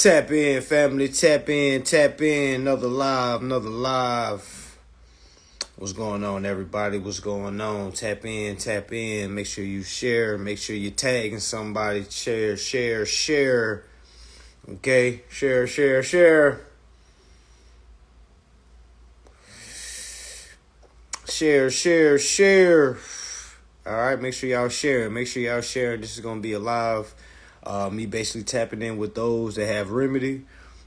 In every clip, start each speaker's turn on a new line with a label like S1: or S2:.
S1: Tap in, family. Tap in, tap in. Another live, another live. What's going on, everybody? What's going on? Tap in, tap in. Make sure you share. Make sure you're tagging somebody. Share, share, share. Okay? Share, share, share. Share, share, share. All right, make sure y'all sharing. Make sure y'all sharing. This is going to be a live. Me basically tapping in with those that have remedy.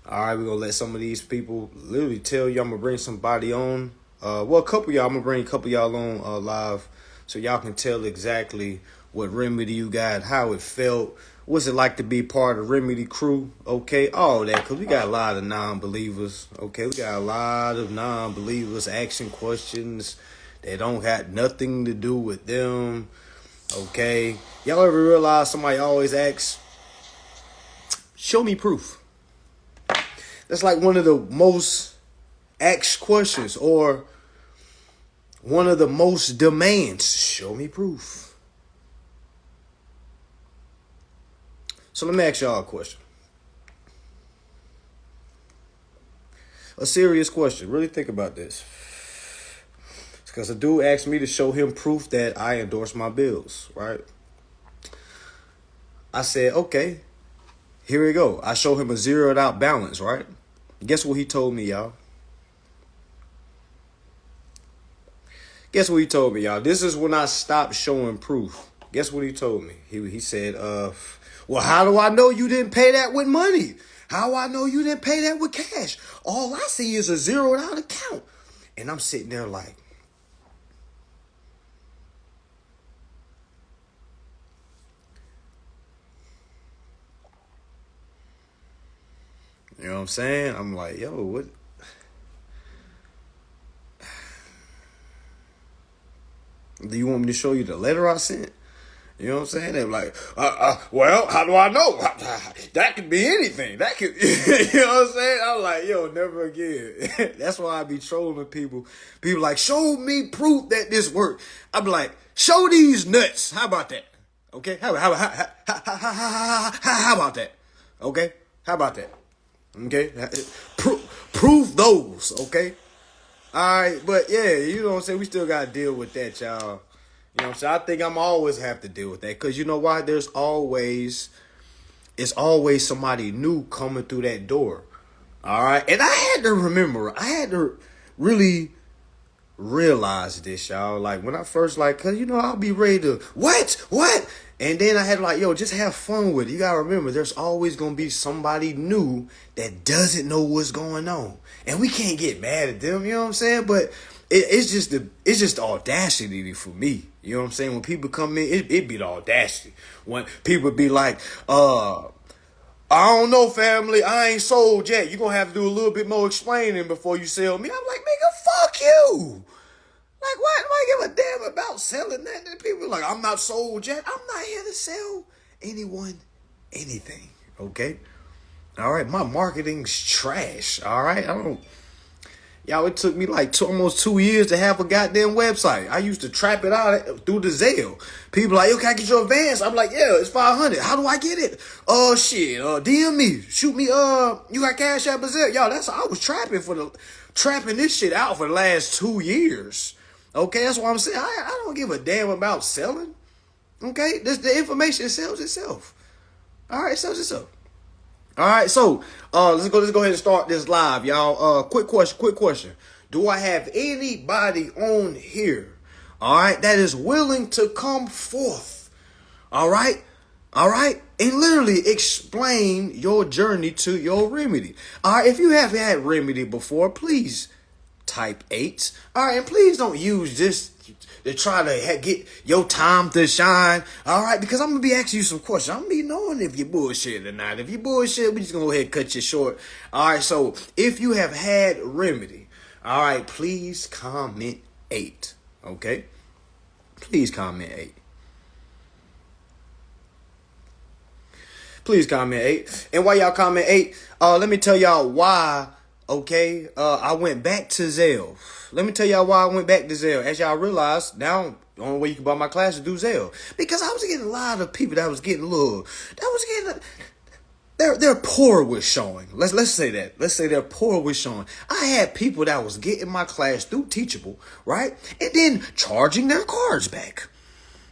S1: All right, we're going to let some of these people literally tell you I'm going to bring somebody on. A couple of y'all, I'm going to bring a couple of y'all on live so y'all can tell exactly what remedy you got, how it felt, what's it like to be part of Remedy crew, okay, all that, because we got a lot of non-believers, okay, we got a lot of non-believers asking questions that don't have nothing to do with them, okay. Y'all ever realize somebody always asks, show me proof? That's like one of the most asked questions, or one of the most demands. Show me proof. So let me ask y'all a question. A serious question. Really think about this. It's because a dude asked me to show him proof that I endorse my bills, right? I said, okay, here we go. I show him a zeroed out balance, right? Guess what he told me, y'all? Guess what he told me, y'all? This is when I stopped showing proof. Guess what he told me? He said, well, how do I know you didn't pay that with money? How do I know you didn't pay that with cash? All I see is a zeroed out account. And I'm sitting there like, you know what I'm saying? I'm like, yo, what? Do you want me to show you the letter I sent? You know what I'm saying? They're like, well, how do I know? That could be anything. That could, you know what I'm saying? I'm like, yo, never again. That's why I be trolling people. People like, show me proof that this worked. I'm like, show these nuts. How about that? Okay? How about that? Okay? How about that? Okay? Prove those. Okay? All right, but yeah, you know what I'm saying? We still got to deal with that, y'all. You know what I'm saying? I think I'm always have to deal with that because you know why? It's always somebody new coming through that door. All right? And I had to really realize this, y'all. Like when I first cause you know, I'll be ready to, what? And then I had just have fun with it. You got to remember, there's always going to be somebody new that doesn't know what's going on. And we can't get mad at them, you know what I'm saying? But it's just the audacity for me. You know what I'm saying? When people come in, it be the audacity. When people be like, I don't know, family, I ain't sold yet. You're going to have to do a little bit more explaining before you sell me. I'm like, nigga, fuck you. Like, why do I give a damn about selling that? And people are like, I'm not sold yet. I'm not here to sell anyone anything, okay? All right, my marketing's trash, all right? Y'all, it took me almost 2 years to have a goddamn website. I used to trap it out through the Zelle. People like, yo, can I get your advance? I'm like, yeah, it's $500. How do I get it? DM me. Shoot me, you got Cash App or Zelle? Y'all, I was trapping this shit out for the last 2 years. Okay, that's what I'm saying. I don't give a damn about selling. Okay, the information sells itself. All right, it sells itself. All right, so let's go ahead and start this live, y'all. Quick question. Do I have anybody on here, all right, that is willing to come forth, all right, and literally explain your journey to your remedy? All right, if you have had remedy before, please type 8. All right, and please don't use this to try to get your time to shine. All right, because I'm going to be asking you some questions. I'm going to be knowing if you're bullshit or not. If you're bullshit, we just going to go ahead and cut you short. All right, so if you have had remedy, all right, please comment 8. Okay? Please comment 8. Please comment 8. And while y'all comment 8, let me tell y'all why. Okay, I went back to Zelle. Let me tell y'all why I went back to Zelle. As y'all realize, now the only way you can buy my class is do Zelle. Because I was getting a lot of people that was getting they're poor with showing. Let's say that. Let's say they're poor with showing. I had people that was getting my class through Teachable, right? And then charging their cards back.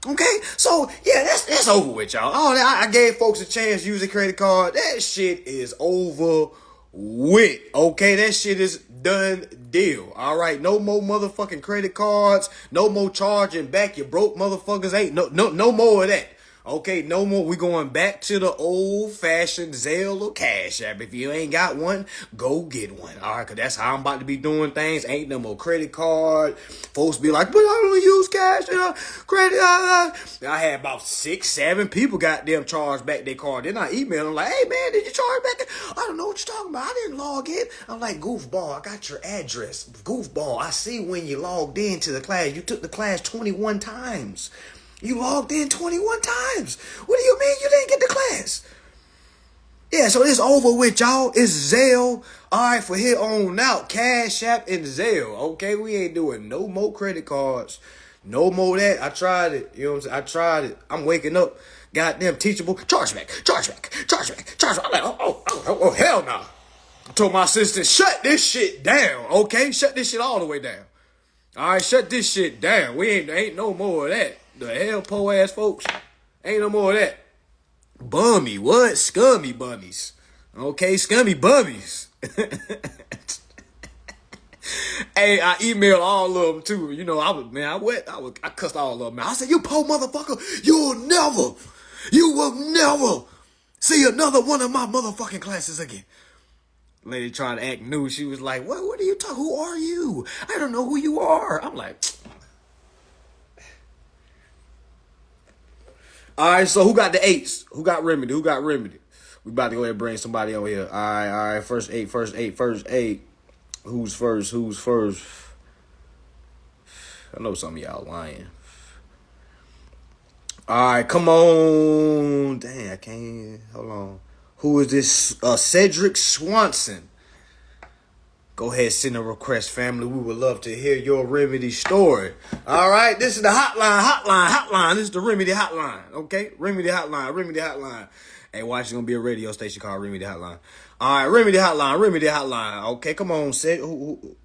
S1: Okay, so yeah, that's over with, y'all. Oh, I gave folks a chance to use a credit card. That shit is over with. Okay, that shit is done deal. All right, no more motherfucking credit cards. No more charging back. You broke motherfuckers ain't no more of that. Okay, no more. We going back to the old fashioned Zelle or Cash App. If you ain't got one, go get one. All right, cause that's how I'm about to be doing things. Ain't no more credit card. Folks be like, but I don't use cash, credit. I had about 6, 7 people got them charged back their card. Then I emailed them like, hey man, did you charge back? I don't know what you're talking about. I didn't log in. I'm like, goofball, I got your address. Goofball, I see when you logged into the class. You took the class 21 times. You logged in 21 times. What do you mean you didn't get the class? Yeah, so it's over with, y'all. It's Zelle. All right, for here on out, Cash App and Zelle. Okay, we ain't doing no more credit cards. No more that. I tried it. You know what I'm saying? I tried it. I'm waking up. Goddamn Teachable. Charge back. I'm like, oh, hell no. I told my assistant, shut this shit down. Okay, shut this shit all the way down. All right, shut this shit down. We ain't no more of that. The hell, po ass folks. Ain't no more of that. Bummy, what? Scummy bummies. Okay, scummy bummies. Hey, I emailed all of them too. You know, I cussed all of them out. I said, you po motherfucker, you will never see another one of my motherfucking classes again. Lady tried to act new. She was like, what are you talking? Who are you? I don't know who you are. I'm like, all right, so who got the 8s? Who got Remedy? We about to go ahead and bring somebody over here. All right. First eight. Who's first? I know some of y'all lying. All right, come on. Dang, I can't. Hold on. Who is this? Cedric Swanson. Go ahead, send a request, family. We would love to hear your Remedy story. All right, this is the hotline. This is the Remedy hotline, okay? Remedy hotline. Hey, watch, it's going to be a radio station called Remedy Hotline. All right, Remedy hotline. Okay, come on,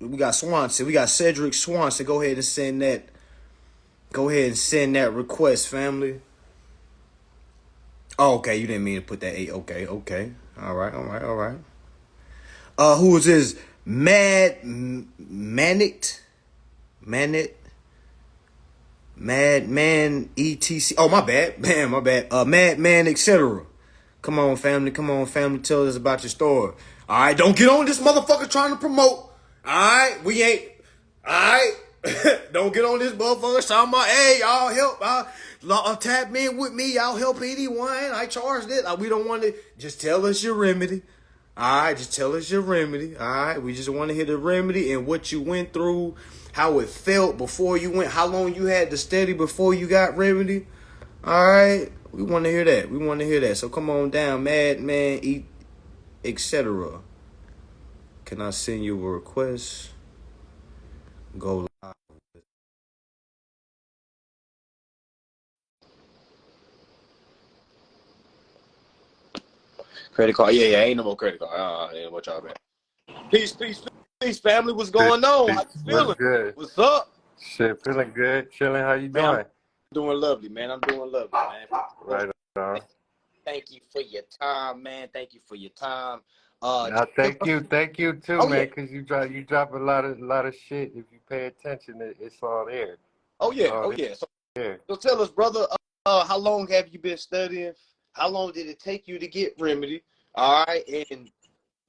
S1: we got Swanson. We got Cedric Swanson. Go ahead and send that. Go ahead and send that request, family. Oh, okay, you didn't mean to put that 8. Okay. All right. Who is this? Madman, etc. Oh, my bad. Madman, etc. Come on, family. Tell us about your story. All right, don't get on this motherfucker trying to promote. All right, we ain't. All right, don't get on this motherfucker talking about, hey, y'all help. Tap in with me. Y'all help anyone. I charged it. We don't want to. Just tell us your remedy. All right, just tell us your remedy. All right, we just want to hear the remedy and what you went through, how it felt before you went, how long you had to study before you got remedy. All right, we want to hear that. So come on down, Madman, etc. Can I send you a request? Go live.
S2: Credit card. Yeah, ain't no more credit card. Ain't no more y'all, man. Peace, family. What's going on? How you feeling?
S3: What's good?
S2: What's up?
S3: Shit, feeling good. Chilling. How you
S2: Man,
S3: doing?
S2: I'm doing lovely, man.
S3: Right on.
S2: Thank you for your time, man. Thank you for your time.
S3: Thank you too,
S2: Oh,
S3: man.
S2: yeah.
S3: Cause you drop a lot of shit. If you pay attention, it's all there.
S2: Oh, yeah. So tell us, brother, how long have you been studying? How long did it take you to get remedy? All right, and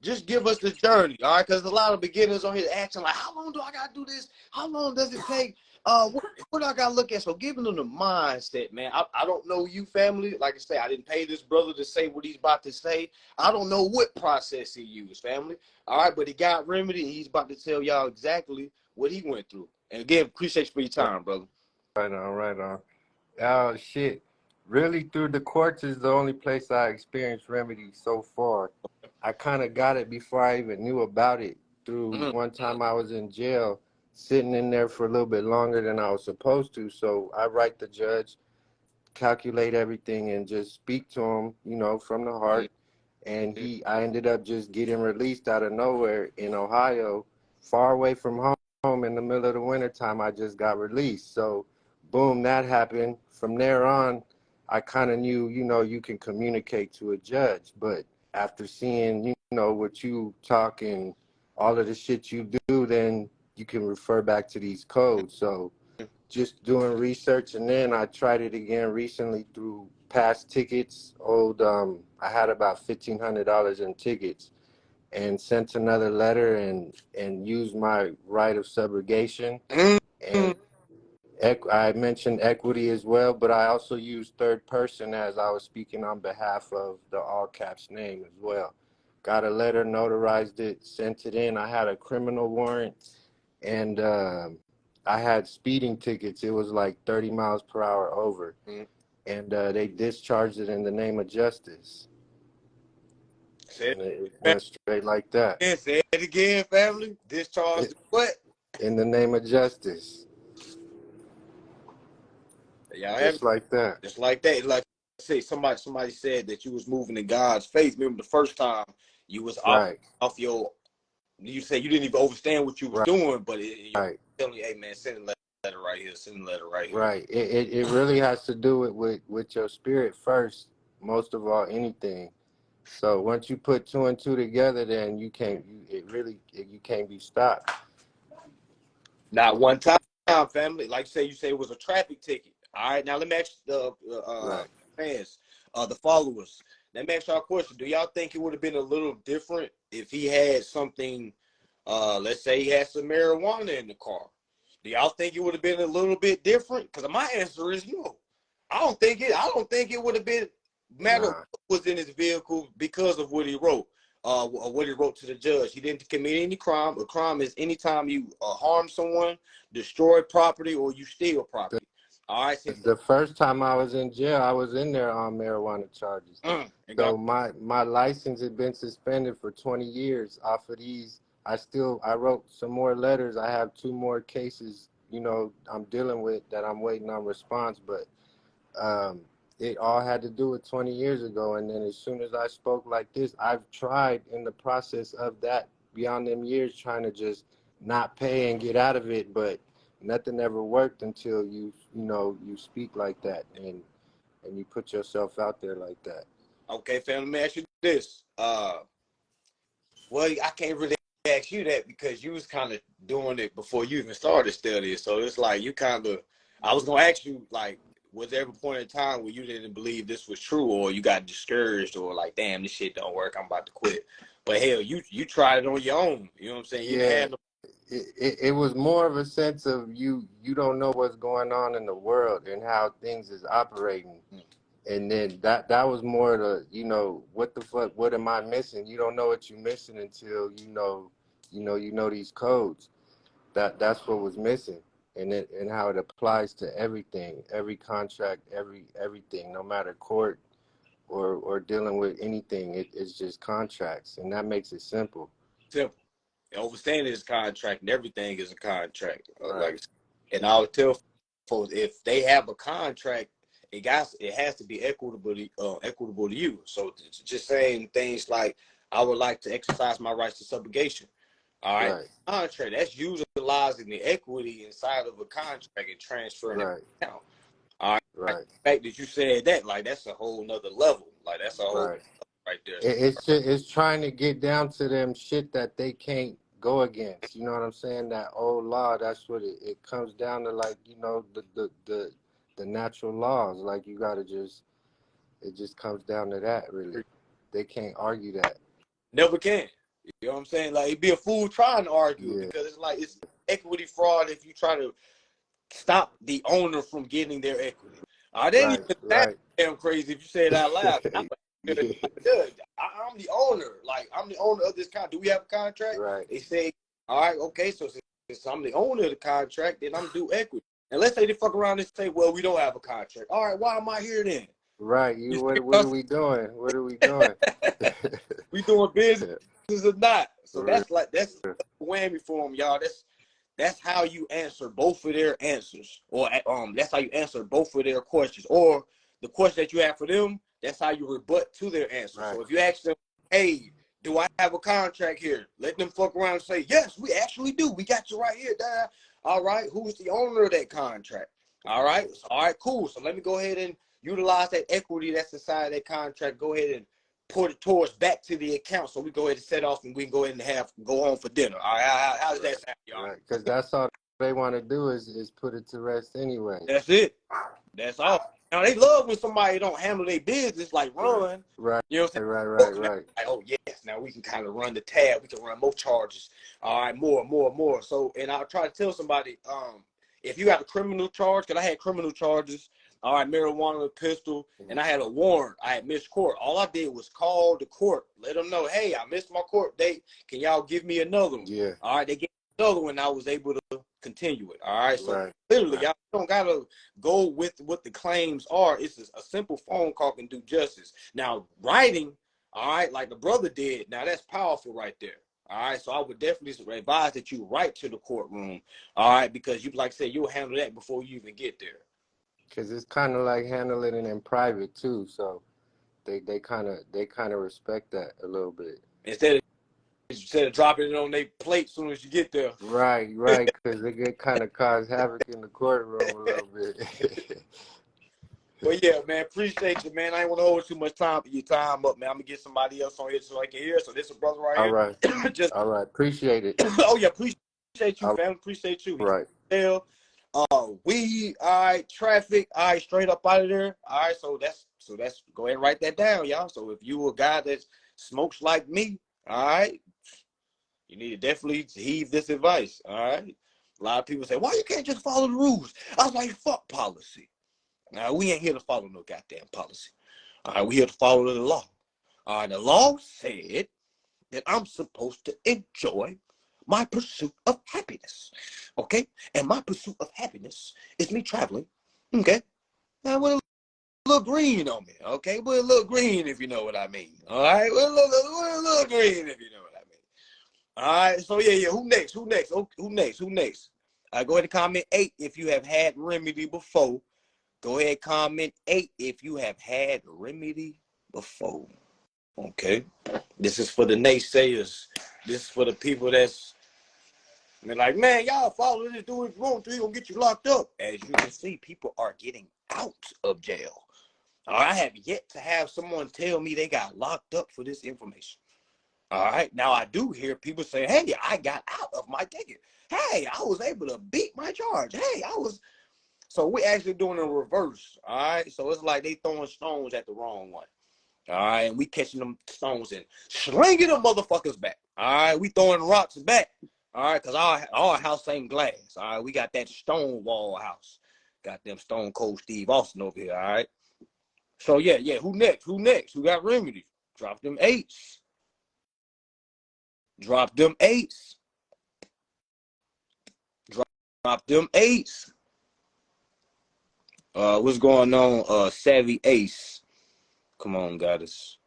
S2: just give us the journey, all right? Because a lot of beginners on here asking, like, how long do I got to do this? How long does it take? What I got to look at? So giving them the mindset, man. I don't know you, family. Like I say, I didn't pay this brother to say what he's about to say. I don't know what process he used, family. All right, but he got remedy, and he's about to tell y'all exactly what he went through. And again, appreciate you for your time, brother.
S3: Right on. Oh shit. Really, through the courts is the only place I experienced remedy so far. I kind of got it before I even knew about it. Through one time I was in jail, sitting in there for a little bit longer than I was supposed to. So I write the judge, calculate everything, and just speak to him, from the heart. and I ended up just getting released out of nowhere in Ohio, far away from home in the middle of the wintertime. I just got released. So boom, that happened. From there on, I kind of knew, you can communicate to a judge. But after seeing, what you talk and all of the shit you do, then you can refer back to these codes. So just doing research, and then I tried it again recently through past tickets. I had about $1,500 in tickets, and sent another letter and used my right of subrogation, and I mentioned equity as well, but I also used third person as I was speaking on behalf of the all caps name as well. Got a letter, notarized it, sent it in. I had a criminal warrant, and I had speeding tickets. It was like 30 miles per hour over, and they discharged it in the name of justice. And it went straight like that.
S2: Say it again, family. Discharged what?
S3: In the name of justice. Just like that.
S2: Just like that. Like I say, somebody said that you was moving in God's faith. Remember the first time you was off your, you say you didn't even understand what you was doing, but you're telling you, hey man, send a letter right here, send a letter right here.
S3: Right. It really has to do with your spirit first, most of all, anything. So once you put two and two together, then you can't be stopped.
S2: Not one time, family. Like you say it was a traffic ticket. All right, now let me ask the fans, the followers. Let me ask y'all a question. Do y'all think it would have been a little different if he had something, let's say he had some marijuana in the car? Do y'all think it would have been a little bit different? Because my answer is no. I don't think it would have been matter what was in his vehicle because of what he wrote. What he wrote to the judge. He didn't commit any crime. A crime is anytime you harm someone, destroy property, or you steal property. All right.
S3: The first time I was in jail, I was in there on marijuana charges. So my license had been suspended for 20 years off of these. I wrote some more letters. I have 2 more cases, I'm dealing with that I'm waiting on response, but it all had to do with 20 years ago. And then as soon as I spoke like this, I've tried in the process of that beyond them years trying to just not pay and get out of it, but nothing ever worked until you speak like that and you put yourself out there like that.
S2: Okay, fam, let me ask you this. Well, I can't really ask you that because you was kind of doing it before you even started studying. So it's like I was gonna ask you, like, was there ever a point in time where you didn't believe this was true, or you got discouraged, or like, damn, this shit don't work, I'm about to quit? But hell, you tried it on your own. You know what I'm saying? You didn't have
S3: it was more of a sense of you don't know what's going on in the world and how things is operating. And then that was more the, what the fuck, what am I missing? You don't know what you're missing until you know these codes. That's what was missing. And how it applies to everything, every contract, everything, no matter court or dealing with anything. It's just contracts, and that makes it simple.
S2: Simple. Overstanding is a contract, and everything is a contract. Like, and I would tell folks, if they have a contract, it has to be equitable to you. So just saying things like, I would like to exercise my rights to subrogation. All right. Contract, that's utilizing the equity inside of a contract and transferring it down. All right. The fact that you said that, like, that's a whole nother level. Like, that's a whole right there.
S3: It's trying to get down to them shit that they can't go against. You know what I'm saying? That old law, that's what it comes down to, like, the natural laws. Like, you gotta it just comes down to that, really. They can't argue that.
S2: Never can. You know what I'm saying? Like, it'd be a fool trying to argue because it's like, it's equity fraud if you try to stop the owner from getting their equity. I didn't even that damn crazy if you say it out loud. I'm the owner. Like, I'm the owner of this contract. Do we have a contract? They say, all right, okay, so since I'm the owner of the contract, then I'm due equity. And let's say they fuck around and say, well, we don't have a contract. All right, why am I here then?
S3: What are we doing? What are we doing?
S2: We doing business or not? So that's whammy for them, y'all. That's how you answer both of their answers, or that's how you answer both of their questions, or the question that you have for them. That's how you rebut to their answer. So if you ask them, hey, do I have a contract here? Let them fuck around and say, yes, we actually do. We got you right here, Dad. All right, who's the owner of that contract? All right, all right, cool. So let me go ahead and utilize that equity that's inside that contract. Go ahead and put it towards back to the account, so we go ahead and set off and we can go ahead and go home for dinner. All right, how does that sound, y'all?
S3: Right, because that's all they want to do is put it to rest anyway.
S2: That's it. That's all. Now they love when somebody don't handle their business like run.
S3: Right.
S2: You know what I'm
S3: Right.
S2: saying? Like, oh yes, now we can kind of run the tab. We can run more charges. All right, more. So, and I'll try to tell somebody, if you got a criminal charge, because I had criminal charges. All right, marijuana, a pistol, and I had a warrant. I had missed court. All I did was call the court, let them know, hey, I missed my court date. Can y'all give me another one?
S3: Yeah.
S2: All right, they gave me another one. I was able to continue it. All right, so
S3: Right.
S2: literally, y'all don't gotta go with what the claims are. It's just a simple phone call can do justice. Now, writing, all right, like the brother did. Now that's powerful right there. All right, so I would definitely advise that you write to the courtroom. All right, because you, like I said, you'll handle that before you even get there.
S3: Because it's kind of like handling it in private too, so they kind of respect that a little bit.
S2: Instead of dropping it on their plate as soon as you get there.
S3: Right, because it could kind of cause havoc in the courtroom a little bit.
S2: But yeah, man, appreciate you, man. I ain't want to hold too much time for your time up, man. I'm gonna get somebody else on here so I can hear. So this is a brother right
S3: All
S2: here.
S3: right. All right. Appreciate it.
S2: Oh yeah, appreciate you, fam. Appreciate you.
S3: Right.
S2: Weed, all right, traffic, all right, straight up out of there. All right, so that's go ahead and write that down, y'all. So if you a guy that smokes like me, all right, you need to definitely heed this advice. All right. A lot of people say, why you can't just follow the rules? I was like, fuck policy. Now we ain't here to follow no goddamn policy. All right, we here to follow the law. All right, the law said that I'm supposed to enjoy my pursuit of happiness. Okay? And my pursuit of happiness is me traveling. Okay? Now with a little green on me. Okay? With a little green, if you know what I mean. All right? With a little green, if you know what I mean. All right? So yeah. Who next? Who next? Go ahead and comment 8 if you have had remedy before. Go ahead, comment 8 if you have had remedy before. Okay? This is for the naysayers. This is for the people that's like, man, y'all follow this dude if you want to, he's gonna get you locked up. As you can see, people are getting out of jail. I have yet to have someone tell me they got locked up for this information. All right. Now I do hear people say, hey, I got out of my ticket. Hey, I was able to beat my charge. Hey, so we're actually doing a reverse. All right. So it's like they throwing stones at the wrong one. All right, and we catching them stones and slinging them motherfuckers back. All right, we throwing rocks back. All right, because our house ain't glass. All right, we got that stone wall house. Got them Stone Cold Steve Austin over here. All right. So yeah. Who next? Who got remedies? Drop them 8s. Drop them 8s. Drop them 8s. What's going on? Savvy Ace. Come on, goddess.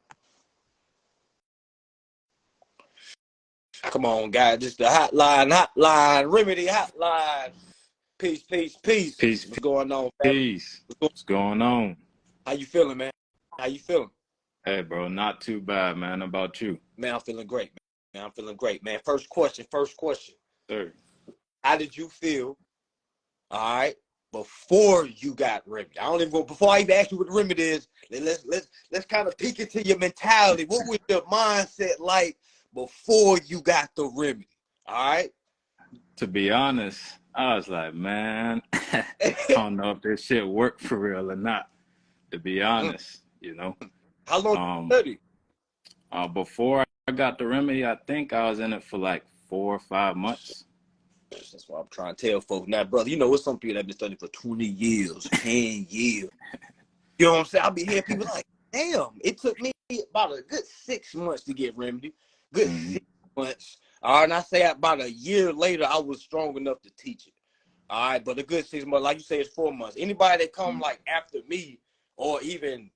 S2: Come on, guys. This the hotline, remedy hotline. Peace. What's going on, family?
S4: Peace. What's going on?
S2: How you feeling, man? How you feeling?
S4: Hey, bro, not too bad, man. How about you?
S2: Man, I'm feeling great, man. I'm feeling great, man. First question.
S4: Sir.
S2: How did you feel, all right, before you got remedy? I don't even go, before I even ask you what the remedy is, let's kind of peek into your mentality. What was your mindset like before you got the remedy? All right?
S4: To be honest, I was like, man, I don't know if this shit worked for real or not. To be honest, you know.
S2: How long did you study?
S4: Before I got the remedy, I think I was in it for like 4 or 5 months.
S2: That's what I'm trying to tell folks. Now, brother, you know, it's some people that have been studying for 20 years, 10 years. You know what I'm saying? I'll be hearing people like, damn, it took me about a good 6 months to get remedy. Good 6 months. All right, and I say about a year later, I was strong enough to teach it. All right, but a good 6 months, like you say, it's 4 months. Anybody that come like after me or even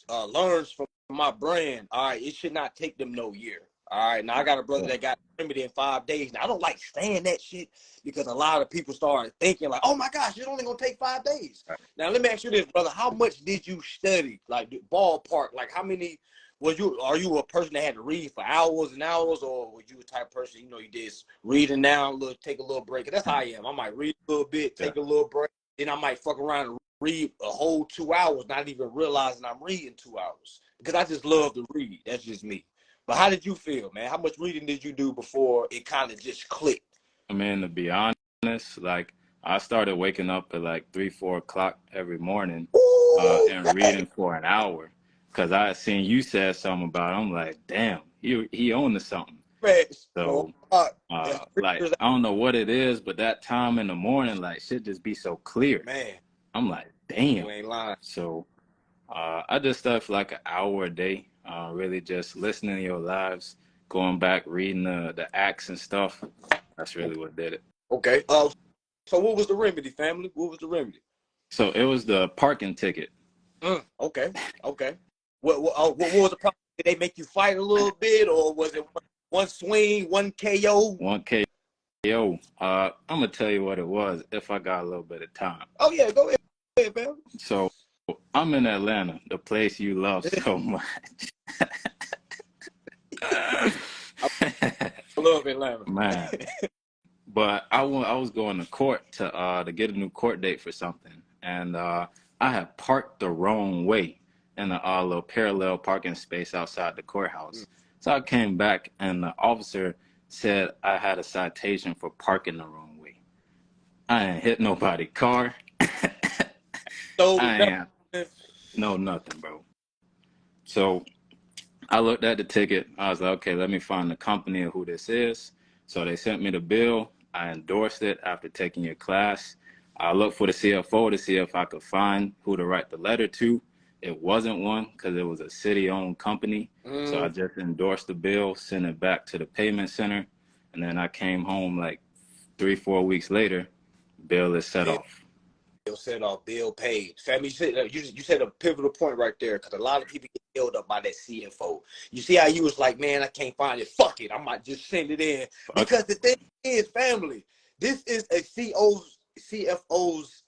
S2: learns from my brand, all right, it should not take them no year. All right, now I got a brother that got remedy in 5 days. Now I don't like saying that shit because a lot of people start thinking like, oh my gosh, it's only gonna take 5 days. Now let me ask you this, brother. How much did you study? Like ballpark, like how many are you a person that had to read for hours and hours, or were you a type of person, you know, you did reading now, take a little break? And that's how I am. I might read a little bit, take a little break, then I might fuck around and read a whole 2 hours, not even realizing I'm reading 2 hours, because I just love to read. That's just me. But how did you feel, man? How much reading did you do before it kind of just clicked?
S4: I mean, to be honest, like I started waking up at like 3, 4 o'clock every morning,
S2: Ooh,
S4: and reading for an hour, because I had seen you said something about it. I'm like, damn, he owned to something.
S2: man,
S4: So, like I don't know what it is, but that time in the morning, like shit just be so clear.
S2: Man,
S4: I'm like, damn.
S2: you ain't lying.
S4: So, I just studied for like an hour a day, really just listening to your lives, going back, reading the acts and stuff. That's really what did it.
S2: Okay. So what was the remedy, family? What was the remedy?
S4: So it was the parking ticket.
S2: Okay. What was the problem? Did they make you fight a little bit, or was it one swing, one KO?
S4: One KO. I'm gonna tell you what it was if I got a little bit of time.
S2: Oh yeah, go ahead, man.
S4: So I'm in Atlanta, the place you love so much.
S2: I love Atlanta,
S4: man. But I was going to court to get a new court date for something, and I had parked the wrong way in a little parallel parking space outside the courthouse. So I came back, and the officer said I had a citation for parking the wrong way. I ain't hit nobody's car. I ain't nothing, bro. So I looked at the ticket. I was like, okay, let me find the company of who this is. So they sent me the bill. I endorsed it after taking your class. I looked for the CFO to see if I could find who to write the letter to. It wasn't one because it was a city-owned company. So I just endorsed the bill, sent it back to the payment center, and then I came home like 3, 4 weeks later. Bill is set off.
S2: Bill set off, bill paid. Family, you said a pivotal point right there, because a lot of people get held up by that CFO. You see how you was like, man, I can't find it. Fuck it, I might just send it in. Because the thing is, family, this is a CFO's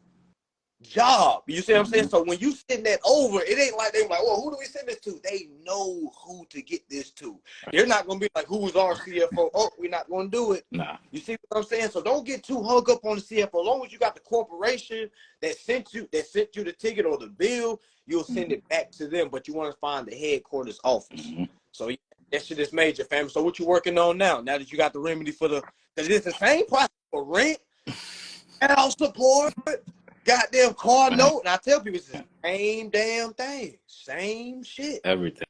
S2: job. You see what I'm saying? So when you send that over, it ain't like they like, well, who do we send this to? They know who to get this to. They're not gonna be like, who's our CFO? Oh, we're not gonna do it.
S4: Nah.
S2: You see what I'm saying? So don't get too hung up on the CFO. As long as you got the corporation that sent you the ticket or the bill, you'll send it back to them. But you want to find the headquarters office. So yeah, that shit is major, family. So what you working on now? Now that you got the remedy for because it's the same process for rent, house support, goddamn car note, and I tell people it's the same damn thing, same shit,
S4: everything,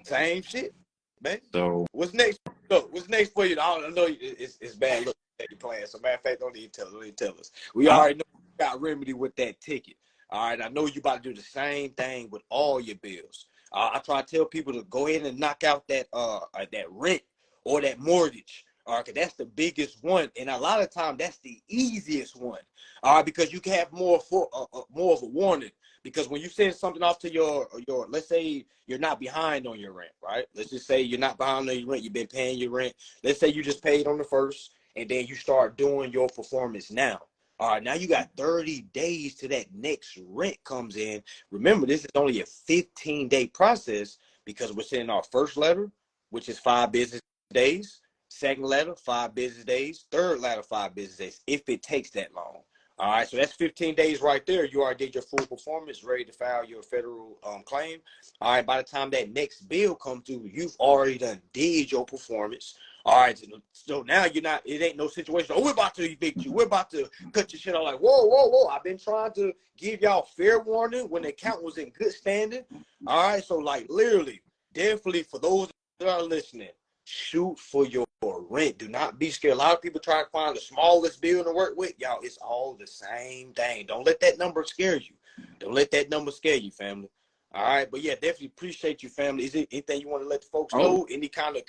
S2: same shit, man.
S4: So
S2: what's next? Look, what's next for you? I know it's bad. Look at your plan. So matter of fact, don't even tell us. We already know you got remedy with that ticket. All right, I know you about to do the same thing with all your bills. I try to tell people to go ahead and knock out that rent or that mortgage. All right, because that's the biggest one, and a lot of time that's the easiest one. All right, because you can have more of a warning. Because when you send something off to your, let's say you're not behind on your rent, right? Let's just say you're not behind on your rent. You've been paying your rent. Let's say you just paid on the 1st, and then you start doing your performance now. All right, now you got 30 days to that next rent comes in. Remember, this is only a 15-day process because we're sending our first letter, which is 5 business days. Second letter, 5 business days. Third letter, 5 business days, if it takes that long. All right, so that's 15 days right there. You already did your full performance, ready to file your federal claim. All right, by the time that next bill comes through, you've already did your performance. All right, so now it ain't no situation. Oh, we're about to evict you. We're about to cut your shit out. Like, whoa. I've been trying to give y'all fair warning when the account was in good standing. All right, so like literally, definitely for those that are listening, shoot for your rent. Do not be scared. A lot of people try to find the smallest bill to work with. Y'all, it's all the same thing. Don't let that number scare you. Don't let that number scare you, family. All right, but yeah, definitely appreciate you, family. Is there anything you want to let the folks know? Any kind of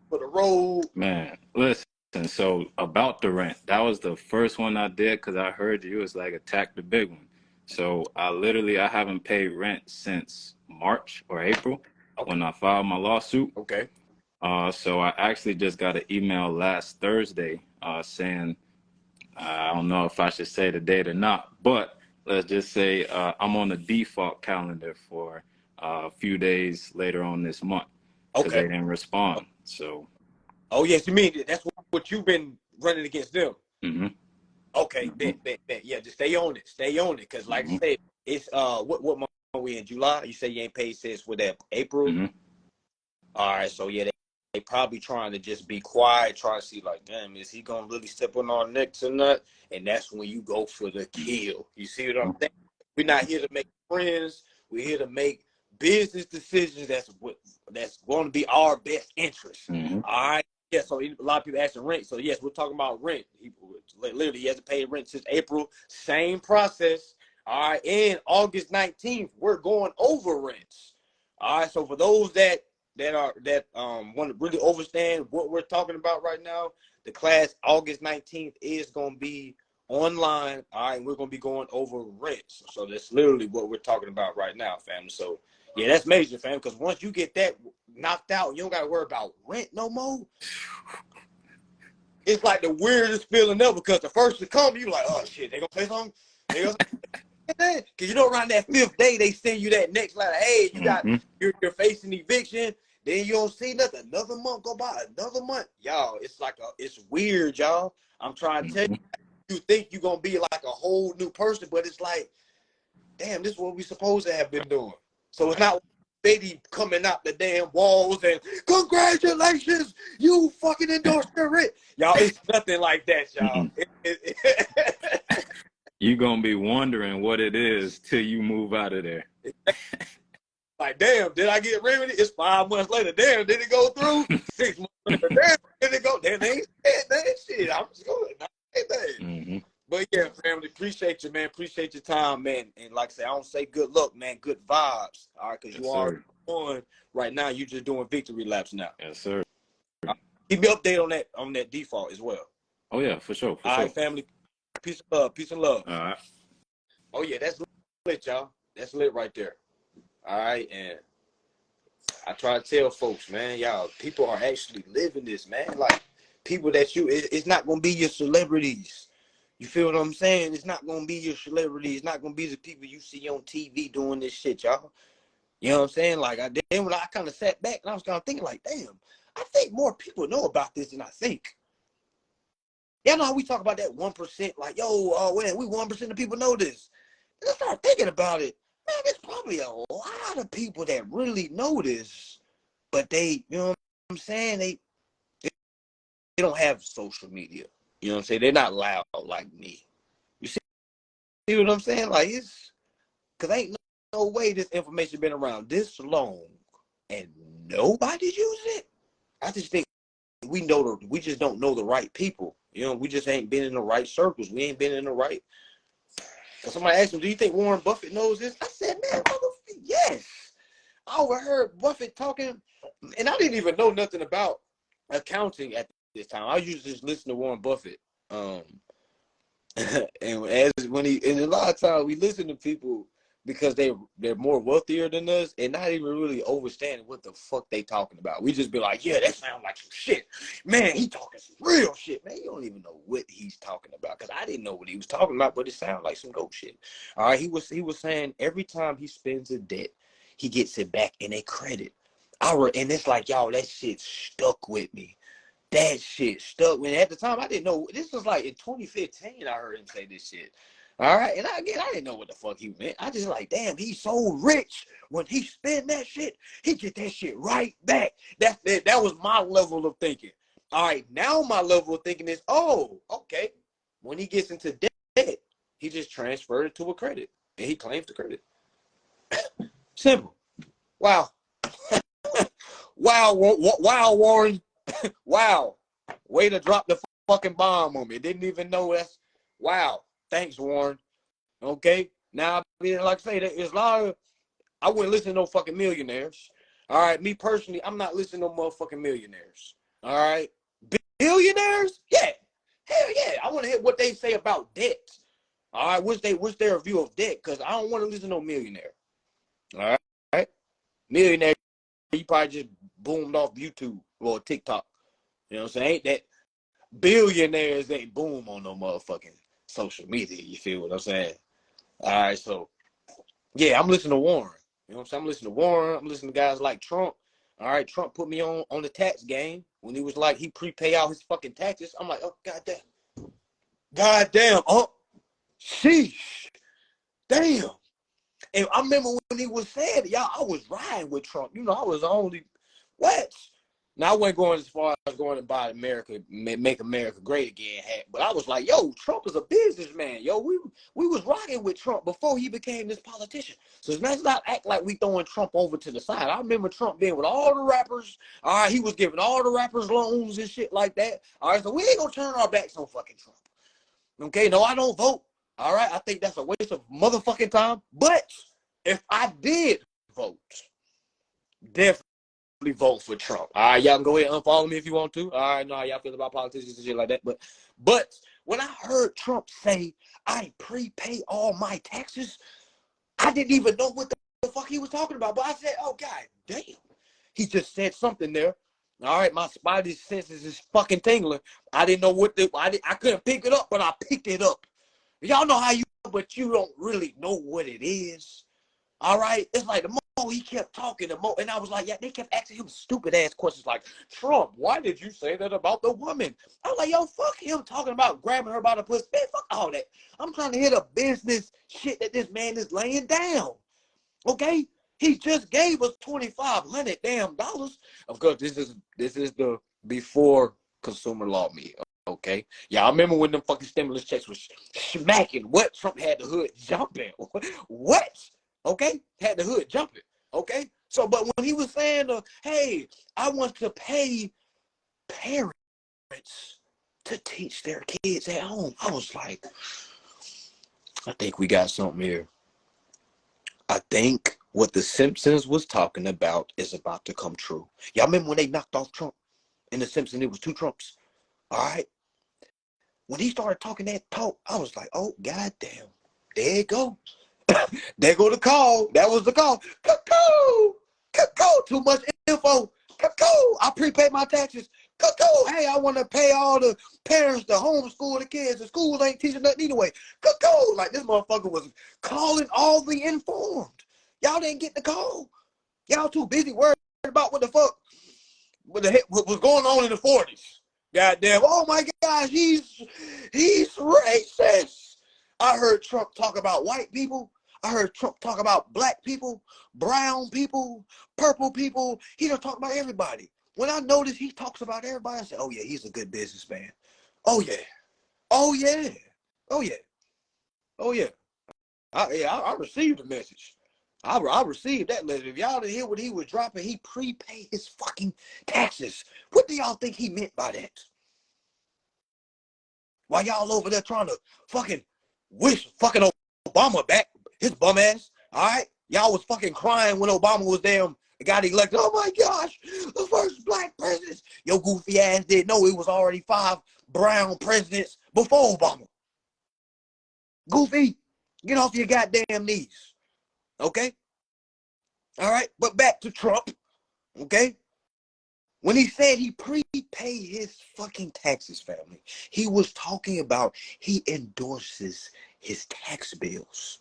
S2: for the road?
S4: Man, listen. So about the rent, that was the first one I did because I heard you was like attack the big one. So I haven't paid rent since March or April when I filed my lawsuit.
S2: Okay.
S4: So I actually just got an email last Thursday saying, I don't know if I should say the date or not, but let's just say I'm on the default calendar for a few days later on this month because they didn't respond. So.
S2: Oh yes, you mean that's what you've been running against them?
S4: Mm-hmm.
S2: Okay,
S4: Mm-hmm.
S2: bet. Yeah, just stay on it, cause like I said, it's what month are we in? July? You say you ain't paid since with that April?
S4: Mm-hmm.
S2: All right, so yeah, they probably trying to just be quiet, trying to see like, damn, is he gonna really step on our necks or not? And that's when you go for the kill. You see what I'm saying? We're not here to make friends. We're here to make business decisions. That's going to be our best interest.
S4: Mm-hmm.
S2: All right. Yeah. So a lot of people asking rent. So yes, we're talking about rent. He hasn't paid rent since April. Same process. All right. And August 19th, we're going over rents. All right. So for those that want to really understand what we're talking about right now, the class August 19th is going to be online. All right, we're going to be going over rents. So that's literally what we're talking about right now, fam. So yeah, that's major, fam, because once you get that knocked out, you don't got to worry about rent no more. It's like the weirdest feeling ever, because the first to come, you like, oh shit, they gonna play something? Because you know, around that 5th day, they send you that next letter. Hey, you're facing eviction. Then you don't see nothing. Another month go by. Another month, y'all. It's weird, y'all. I'm trying to tell you. You think you're gonna be like a whole new person, but it's like, damn, this is what we supposed to have been doing. So it's not baby coming out the damn walls and congratulations, you fucking endorsed the rent. Y'all, it's nothing like that, y'all.
S4: You're going to be wondering what it is till you move out of there.
S2: Like, damn, did I get remedy? It's 5 months later. Damn, did it go through? 6 months later. Damn, did it go? Damn, they ain't said that shit. I'm just going to say that.
S4: Mm-hmm.
S2: But yeah, family, appreciate you, man. Appreciate your time, man. And like I say, I don't say good luck, man. Good vibes. All right, because you are on right now. You just doing victory laps now.
S4: Yes, sir.
S2: Keep me updated on that default as well.
S4: Oh yeah, for sure.
S2: All right, family. Peace and love. Peace and love.
S4: All right.
S2: Oh yeah, that's lit, y'all. That's lit right there. All right, and I try to tell folks, man, y'all, people are actually living this, man. Like people that it's not gonna be your celebrities. You feel what I'm saying? It's not gonna be your celebrity. It's not gonna be the people you see on TV doing this shit, y'all. You know what I'm saying? Like then when I kind of sat back and I was kind of thinking, like, damn, I think more people know about this than I think. Y'all know how we talk about that 1%, like, yo, we 1% of people know this. And I start thinking about it, man. There's probably a lot of people that really know this, but they, you know what I'm saying? They don't have social media. You know what I'm saying? They're not loud like me. You see what I'm saying? Like it's because ain't no way this information been around this long and nobody use it. I just think we just don't know the right people. You know, we just ain't been in the right circles. We ain't been in the right. Because somebody asked me, do you think Warren Buffett knows this? I said, man, motherfucker, yes. I overheard Buffett talking, and I didn't even know nothing about accounting at this time. I used to just listen to Warren Buffett. And and a lot of times we listen to people because they're more wealthier than us and not even really understanding what the fuck they talking about. We just be like, yeah, that sounds like some shit. Man, he talking some real shit. Man, you don't even know what he's talking about, because I didn't know what he was talking about, but it sounded like some dope shit. All right, he was saying every time he spends a debt, he gets it back in a credit. And it's like, y'all, that shit stuck with me. That shit stuck. When at the time I didn't know. This was like in 2015. I heard him say this shit. All right, and I didn't know what the fuck he meant. I just like, damn, he's so rich. When he spend that shit, he get that shit right back. That was my level of thinking. All right, now my level of thinking is, oh, okay. When he gets into debt, he just transferred it to a credit, and he claims the credit. Simple. Wow. Wow, Warren. Wow. Way to drop the fucking bomb on me. Didn't even know that's wow. Thanks, Warren. Okay. Now, like I say, there's a lot of I wouldn't listen to no fucking millionaires. All right. Me personally, I'm not listening to no motherfucking millionaires. All right. Billionaires? Yeah. Hell yeah. I want to hear what they say about debt. All right. What's their view of debt? Because I don't want to listen to no millionaire. All right. Millionaire, you probably just boomed off YouTube or TikTok. You know what I'm saying? Ain't that billionaires ain't boom on no motherfucking social media. You feel what I'm saying? All right, so yeah, I'm listening to Warren. You know what I'm saying? I'm listening to Warren. I'm listening to guys like Trump. All right, Trump put me on the tax game when he was like, he prepay all his fucking taxes. I'm like, oh, goddamn, oh, sheesh, damn. And I remember when he was saying, y'all, I was riding with Trump. You know, I was only, what? Now, I wasn't going as far as going to buy America, make America great again hat. But I was like, yo, Trump is a businessman. Yo, we was rocking with Trump before he became this politician. So let's not act like we throwing Trump over to the side. I remember Trump being with all the rappers. All right, he was giving all the rappers loans and shit like that. All right, so we ain't going to turn our backs on fucking Trump. Okay, no, I don't vote. All right, I think that's a waste of motherfucking time. But if I did vote, definitely vote for Trump. All right, y'all can go ahead and unfollow me if you want to. All right, know how y'all feel about politicians and shit like that. But when I heard Trump say, I prepay all my taxes, I didn't even know what the fuck he was talking about. But I said, oh, God damn. He just said something there. All right, my spidey senses is fucking tingling. I didn't know what I couldn't pick it up, but I picked it up. Y'all know how you, but you don't really know what it is. All right, it's like the more he kept talking, the more, and I was like, yeah, they kept asking him stupid ass questions like, Trump, why did you say that about the woman? I was like, yo, fuck him talking about grabbing her by the pussy. Man, fuck all that. I'm trying to hear the business shit that this man is laying down. Okay, he just gave us $2,500 damn dollars. Of course, this is the before consumer law me. Okay, yeah, I remember when them fucking stimulus checks was smacking. What Trump had the hood jumping? What? Okay, had the hood jumping. Okay, so but when he was saying, "Hey, I want to pay parents to teach their kids at home," I was like, I think we got something here. I think what the Simpsons was talking about is about to come true. Y'all remember when they knocked off Trump in the Simpsons? It was two Trumps. All right. When he started talking that talk, I was like, oh, goddamn. There you go. There go the call. That was the call. Cuckoo. Cuckoo. Too much info. Cuckoo. I prepaid my taxes. Cuckoo. Hey, I want to pay all the parents to homeschool the kids. The schools ain't teaching nothing anyway. Cuckoo. Like this motherfucker was calling all the informed. Y'all didn't get the call. Y'all too busy worried about what the fuck what was going on in the 40s. Goddamn, oh my gosh, he's racist. I heard Trump talk about white people. I heard Trump talk about black people, brown people, purple people. He don't talk about everybody. When I noticed he talks about everybody, I said, oh yeah, he's a good businessman. Oh yeah. Oh yeah. Oh yeah. Oh yeah. I received the message. I received that letter. If y'all didn't hear what he was dropping, he prepaid his fucking taxes. What do y'all think he meant by that? While y'all over there trying to fucking wish fucking Obama back, his bum ass, all right? Y'all was fucking crying when Obama was damn got elected. Oh my gosh, the first black president. Your goofy ass didn't know it was already 5 brown presidents before Obama. Goofy, get off your goddamn knees. Okay? All right, but back to Trump. Okay? When he said he prepaid his fucking taxes, family, he was talking about he endorses his tax bills.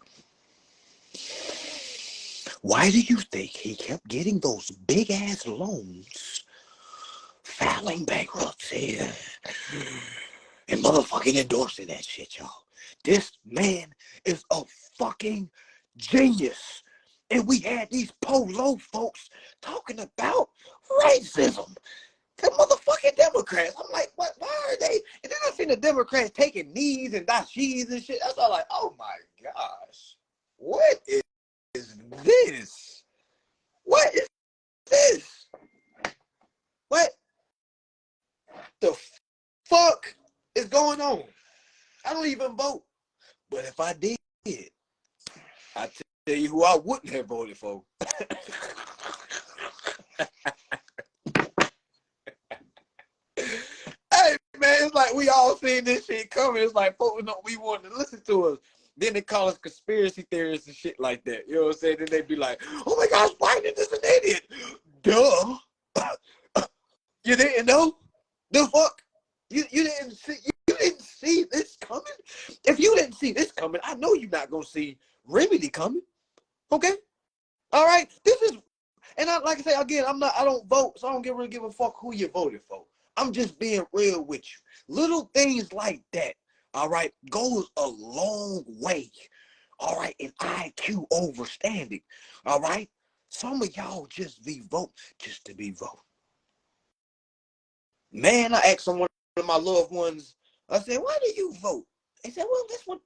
S2: Why do you think he kept getting those big ass loans, filing bankruptcy, and motherfucking endorsing that shit, y'all? This man is a fucking genius. And we had these polo folks talking about racism. The motherfucking Democrats. I'm like, what? Why are they? And then I seen the Democrats taking knees and dashis and shit. I was like, oh my gosh. What is this? What is this? What the fuck is going on? I don't even vote. But if I did, I tell you who I wouldn't have voted for. Hey, man, it's like we all seen this shit coming. It's like folks know we want to listen to us. Then they call us conspiracy theorists and shit like that. You know what I'm saying? Then they be like, oh my gosh, Biden is an idiot. Duh. You didn't know? The fuck? You didn't see this coming? If you didn't see this coming, I know you're not gonna see Remedy coming. Okay? All right, this is, and like I say again, I don't vote, so I don't really give a fuck who you voted for. I'm just being real with you. Little things like that, all right, goes a long way, all right, in IQ overstanding, all right. Some of y'all just be vote just to be vote. Man, I asked someone of my loved ones, I said, why do you vote? They said, well, that's what,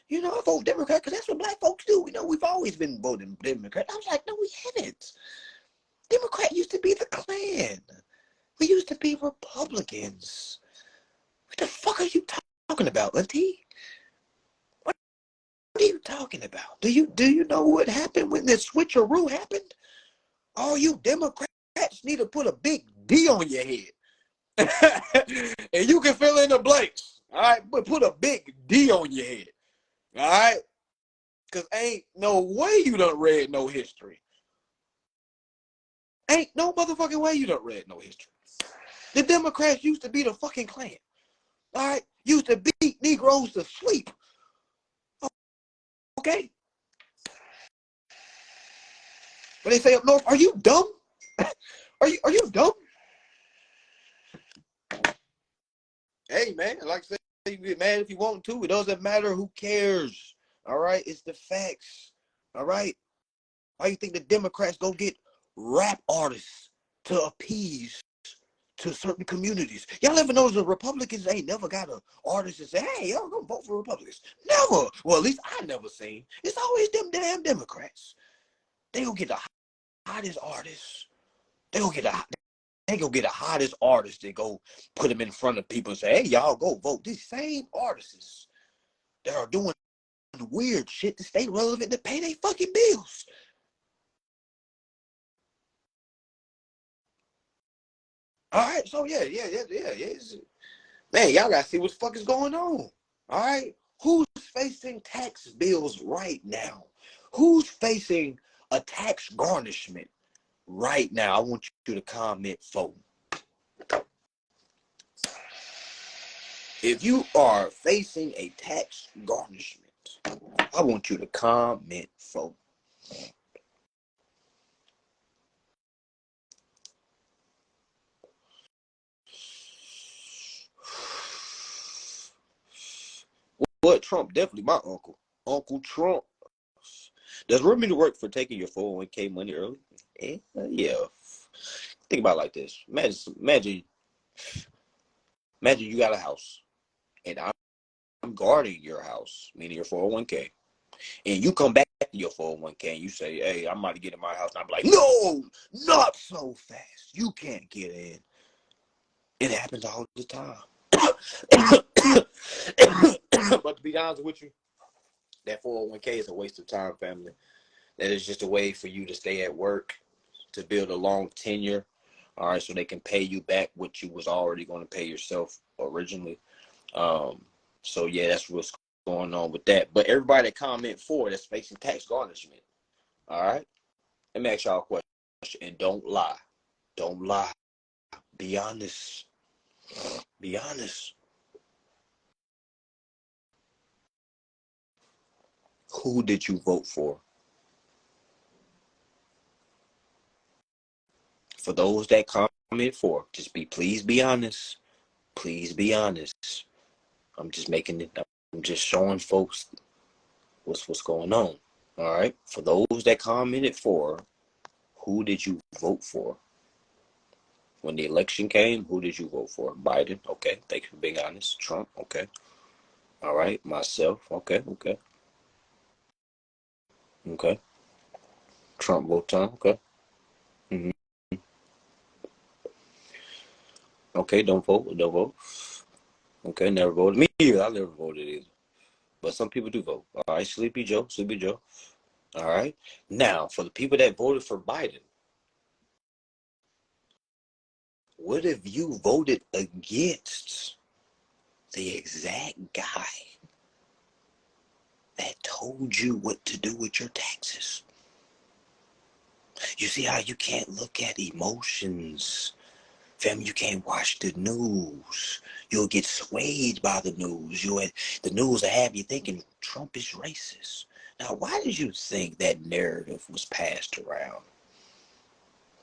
S2: I vote Democrat because that's what black folks do. We've always been voting Democrat. I was like, no, we haven't. Democrat used to be the Klan. We used to be Republicans. What the fuck are you talking about, Auntie? What are you talking about? Do you know what happened when the switcheroo happened? All you Democrats need to put a big D on your head. And you can fill in the blanks. All right, but put a big D on your head. All right? Because ain't no way you done read no history. Ain't no motherfucking way you done read no history. The Democrats used to be the fucking Klan. All right? Used to beat Negroes to sleep. Okay? But they say up north, are you dumb? Are you dumb? Hey, man, like I said, you get mad if you want to. It doesn't matter. Who cares? All right? It's the facts. All right? Why you think the Democrats go get rap artists to appease to certain communities? Y'all ever notice the Republicans ain't never got an artist and say, hey, y'all gonna vote for Republicans? Never. Well, at least I never seen. It's always them damn Democrats. They gonna get the hottest artists. They gonna get the hottest artists that go put them in front of people and say, hey, y'all go vote. These same artists that are doing weird shit to stay relevant to pay their fucking bills. All right, so yeah. Man, y'all gotta see what the fuck is going on. All right, who's facing tax bills right now? Who's facing a tax garnishment right now? I want you to comment for. If you are facing a tax garnishment, I want you to comment for. What? Trump, definitely my uncle. Uncle Trump. Does remedy work for taking your 401k money early? Yeah. Think about it like this. Imagine you got a house and I'm guarding your house, meaning your 401k. And you come back to your 401k and you say, hey, I'm about to get in my house. And I'm like, no, not so fast. You can't get in. It happens all the time. But to be honest with you, that 401k is a waste of time, family. That is just a way for you to stay at work, to build a long tenure. All right, so they can pay you back what you was already going to pay yourself originally. So yeah, that's what's going on with that. But everybody that comment for that's facing tax garnishment. All right, let me ask y'all a question, and don't lie. Don't lie. Be honest. Be honest. Who did you vote for? For those that comment for, please be honest. Please be honest. I'm just making it. I'm just showing folks what's going on. All right. For those that commented for, who did you vote for? When the election came, who did you vote for? Biden. Okay. Thank you for being honest. Trump. Okay. All right. Myself. Okay. Okay. Trump vote time. Okay. Mm-hmm. Okay. Don't vote. Don't vote. Okay. Never voted. Me either. I never voted either. But some people do vote. All right. Sleepy Joe. Sleepy Joe. All right. Now, for the people that voted for Biden, what if you voted against the exact guy that told you what to do with your taxes? You see how you can't look at emotions
S5: Fam, you can't watch the news. You'll get swayed by the news. The news will have you thinking Trump is racist. Now, why did you think that narrative was passed around?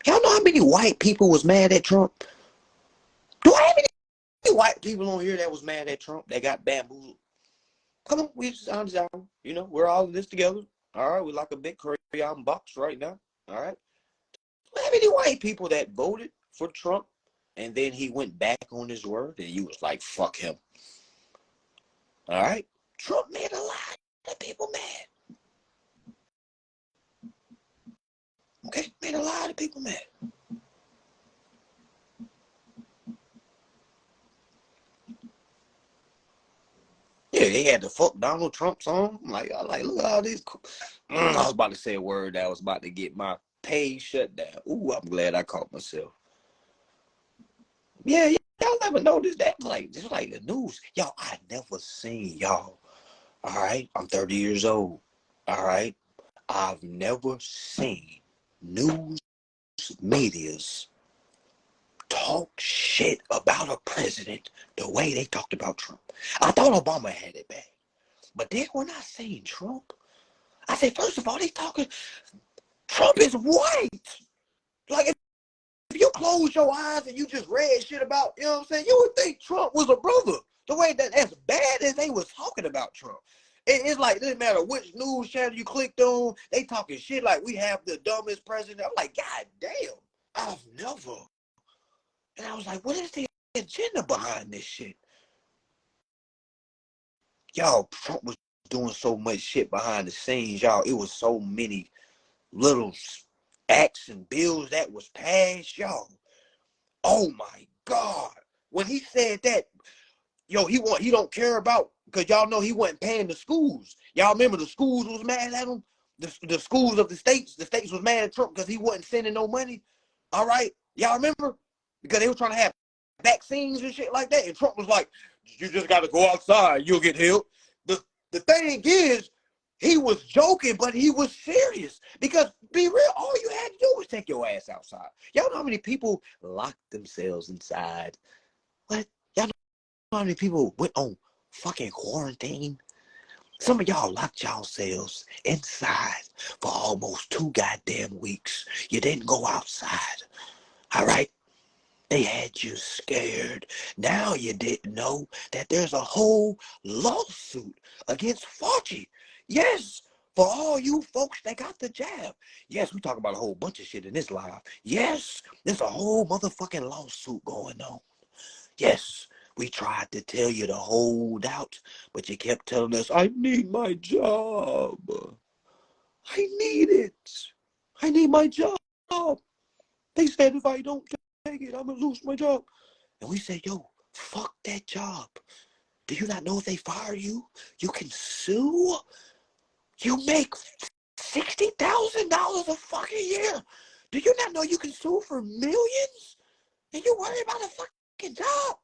S5: Y'all know how many white people was mad at Trump? Do I have any white people on here that was mad at Trump that got bamboozled? Come on, we just honest y'all. You know, we're all in this together. All right, we're like a big crayon box right now. All right. Do I have any white people that voted for Trump and then he went back on his word and you was like, fuck him? All right. Trump made a lot of people mad. Okay, made a lot of people mad. Yeah, they had the fuck Donald Trump song. I like, look at all these. I was about to say a word that was about to get my page shut down. Ooh, I'm glad I caught myself. Yeah, y'all never noticed that? Like, just like the news. Y'all, I never seen y'all. All right, I'm 30 years old. All right, I've never seen news medias talk shit about a president the way they talked about Trump. I thought Obama had it bad. But then when I seen Trump, I said, first of all, they talking, Trump is white. Like, if you close your eyes and you just read shit about, you know what I'm saying, you would think Trump was a brother. The way that, as bad as they was talking about Trump. It's like, it doesn't matter which news channel you clicked on, they talking shit like we have the dumbest president. I'm like, God damn, I've never. And I was like, what is the agenda behind this shit? Y'all, Trump was doing so much shit behind the scenes, y'all. It was so many little acts and bills that was passed, y'all. Oh my God. When he said that, yo, he don't care about, because y'all know he wasn't paying the schools. Y'all remember the schools was mad at him? The schools of the states was mad at Trump because he wasn't sending no money. All right. Y'all remember? Because they were trying to have vaccines and shit like that. And Trump was like, you just got to go outside. You'll get healed. The thing is, he was joking, but he was serious. Because be real, all you had to do was take your ass outside. Y'all know how many people locked themselves inside? What? Y'all know how many people went on fucking quarantine? Some of y'all locked yourselves inside for almost 2 goddamn weeks. You didn't go outside. All right? They had you scared. Now you didn't know that there's a whole lawsuit against Fauci. Yes, for all you folks that got the jab. Yes, we talk about a whole bunch of shit in this live. Yes, there's a whole motherfucking lawsuit going on. Yes, we tried to tell you to hold out, but you kept telling us, I need my job. I need it. I need my job. They said if I don't take it, I'm going to lose my job. And we said, yo, fuck that job. Do you not know if they fire you, you can sue? You make $60,000 a fucking year. Do you not know you can sue for millions? And you worry about a fucking job?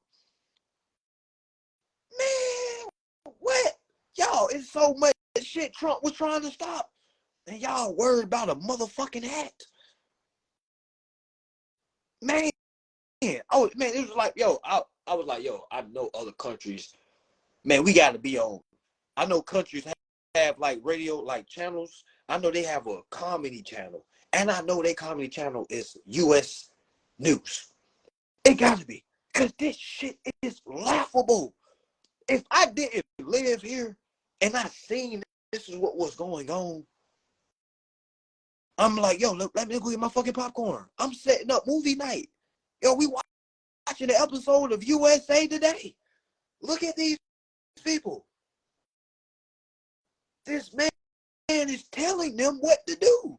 S5: Man, what? Y'all, it's so much shit Trump was trying to stop. And y'all worried about a motherfucking act. Man. Oh, man, it was like, yo, I was like, yo, I know other countries, man, we got to be on. I know countries have like radio, like channels. I know they have a comedy channel. And I know their comedy channel is U.S. News. It got to be. Because this shit is laughable. If I didn't live here and I seen this is what was going on, I'm like, yo, let me go get my fucking popcorn. I'm setting up movie night. Yo, we watching the episode of USA Today. Look at these people. This man is telling them what to do.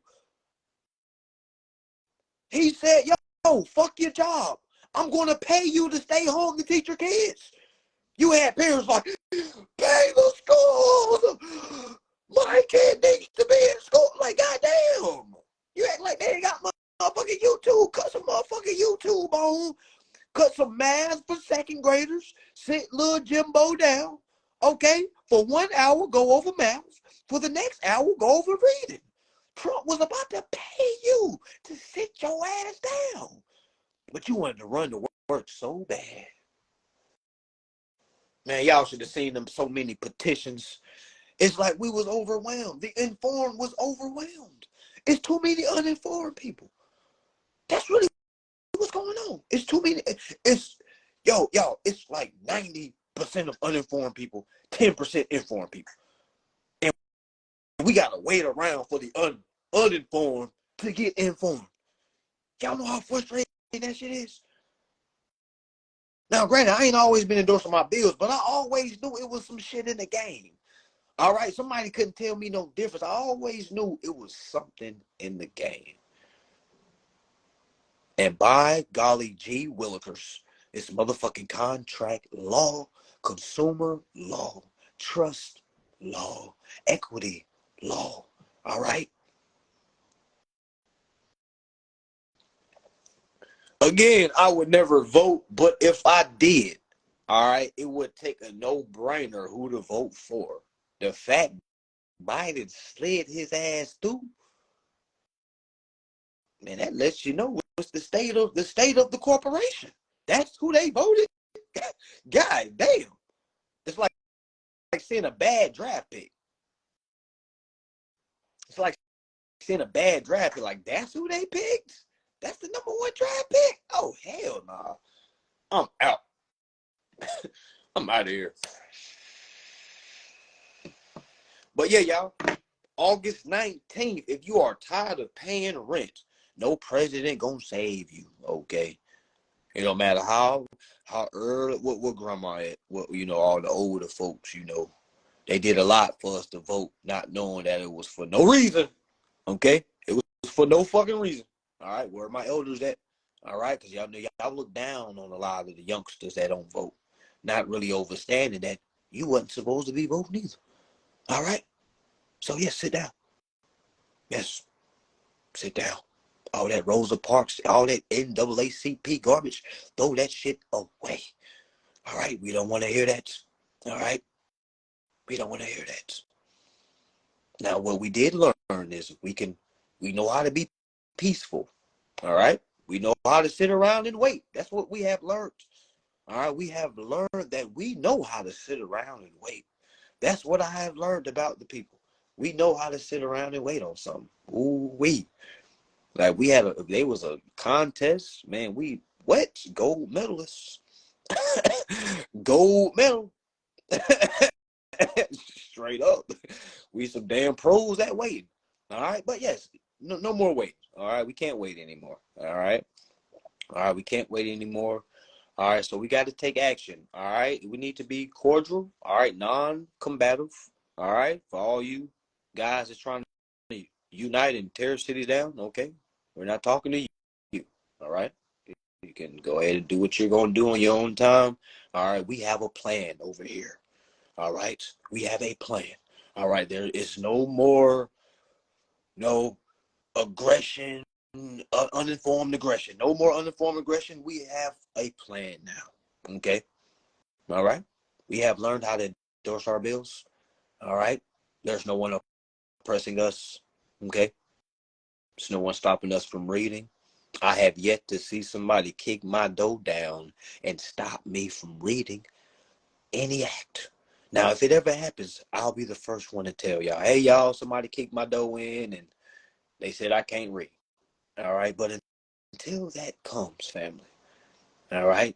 S5: He said, yo, fuck your job. I'm going to pay you to stay home to teach your kids. You had parents like, pay the schools. My kid needs to be in school. Like, goddamn. You act like they ain't got motherfucking YouTube. Cut some motherfucking YouTube on. Cut some math for second graders. Sit little Jimbo down. Okay? For 1 hour, go over math. For the next hour, go over reading. Trump was about to pay you to sit your ass down. But you wanted to run to work so bad. Man, y'all should have seen them so many petitions. It's like we was overwhelmed. The informed was overwhelmed. It's too many uninformed people. That's really what's going on. It's too many. It's it's like 90% of uninformed people, 10% informed people. And we gotta wait around for the uninformed to get informed. Y'all know how frustrating that shit is? Now, granted, I ain't always been endorsing my bills, but I always knew it was some shit in the game. All right, somebody couldn't tell me no difference. I always knew it was something in the game. And by golly gee willikers, it's motherfucking contract law, consumer law, trust law, equity law. All right? Again, I would never vote, but if I did, all right, it would take a no-brainer who to vote for. The fact Biden slid his ass through, man, that lets you know what's the state of the corporation. That's who they voted. God damn. It's like seeing a bad draft pick. It's like seeing a bad draft pick. Like, that's who they picked? That's the number one draft pick? Oh, hell nah. I'm out. I'm out of here. But yeah, y'all, August 19th, if you are tired of paying rent, no president gonna save you, okay? It don't matter how early, what grandma at, what, all the older folks, they did a lot for us to vote, not knowing that it was for no reason, okay? It was for no fucking reason, all right? Where are my elders at? All right, because y'all look down on a lot of the youngsters that don't vote, not really understanding that you wasn't supposed to be voting either, all right? So, yes, sit down. Yes, sit down. All that Rosa Parks, all that NAACP garbage, throw that shit away. All right, we don't want to hear that. All right, we don't want to hear that. Now, what we did learn is we know how to be peaceful. All right, we know how to sit around and wait. That's what we have learned. All right, we have learned that we know how to sit around and wait. That's what I have learned about the people. We know how to sit around and wait on something. Ooh, like there was a contest, man. Gold medalists, gold medal, straight up. We some damn pros at waiting. All right, but yes, no more waiting. All right, we can't wait anymore. All right, we can't wait anymore. All right, so we got to take action. All right, we need to be cordial. All right, non-combative. All right, for all you guys that's trying to unite and tear cities down. Okay, we're not talking to you. All right, you can go ahead and do what you're going to do on your own time. All right, we have a plan over here. All right, we have a plan. All right, there is no aggression, uninformed aggression. No more uninformed aggression. We have a plan now. Okay. All right. We have learned how to endorse our bills. All right. There's no one oppressing us. Okay. There's no one stopping us from reading. I have yet to see somebody kick my door down and stop me from reading any act. Now, if it ever happens, I'll be the first one to tell y'all, hey, y'all, somebody kicked my door in and they said I can't read. All right. But until that comes, family, all right,